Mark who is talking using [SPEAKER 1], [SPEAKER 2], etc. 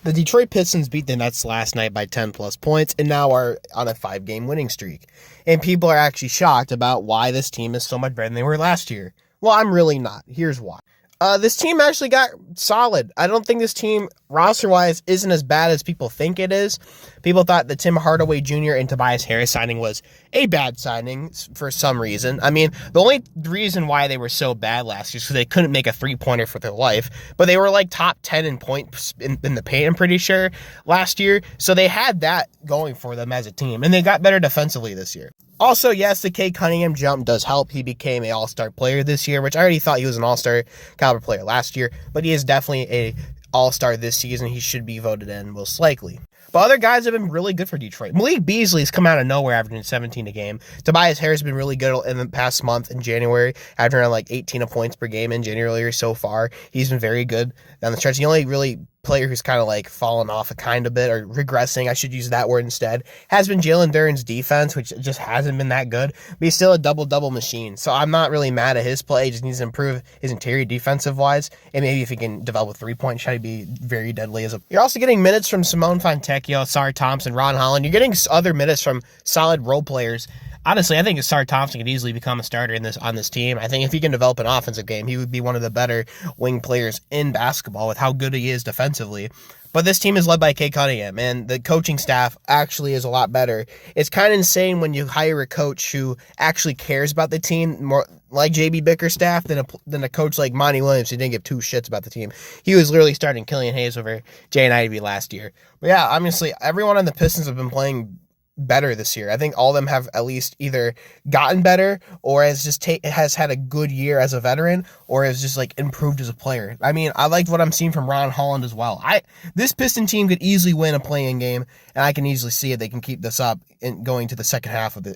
[SPEAKER 1] The Detroit Pistons beat the Nets last night by 10 plus points and now are on a 5-game winning streak. And people are actually shocked about why this team is so much better than they were last year. Well, I'm really not. Here's why. This team actually got solid. I don't think this team, roster-wise, isn't as bad as people think it is. People thought the Tim Hardaway Jr. and Tobias Harris signing was a bad signing for some reason. I mean, the only reason why they were so bad last year is because they couldn't make a three-pointer for their life. But they were like top 10 in points in the paint, I'm pretty sure, last year. So they had that going for them as a team. And they got better defensively this year. Also, yes, the Cade Cunningham jump does help. He became an all-star player this year, which I already thought he was an all-star caliber player last year, but he is definitely a all-star this season. He should be voted in most likely. But other guys have been really good for Detroit. Malik Beasley's come out of nowhere averaging 17 a game. Tobias Harris has been really good in the past month in January, averaging around like 18 points per game in January so far. He's been very good down the stretch. The only really player who's kind of like fallen off a kind of bit or regressing, I should use that word instead, has been Jalen Duren's defense, which just hasn't been that good, but he's still a double-double machine. So I'm not really mad at his play. He just needs to improve his interior defensive-wise, and maybe if he can develop a three-point shot, he'd be very deadly. You're also getting minutes from Simone Fontecchio, Sarr Thompson, Ron Holland. You're getting other minutes from solid role players. Honestly, I think Sarr Thompson could easily become a starter on this team. I think if he can develop an offensive game, he would be one of the better wing players in basketball with how good he is defensively. But this team is led by Cade Cunningham, and the coaching staff actually is a lot better. It's kind of insane when you hire a coach who actually cares about the team, more like JB Bickerstaff, than a coach like Monty Williams who didn't give two shits about the team. He was literally starting Killian Hayes over Jay and Ivy last year. But yeah, obviously, everyone on the Pistons have been playing better this year. I think all of them have at least either gotten better or has had a good year as a veteran or has just like improved as a player. I mean, I liked what I'm seeing from Ron Holland as well. This Piston team could easily win a play-in game, and I can easily see it. They can keep this up in going to the second half of the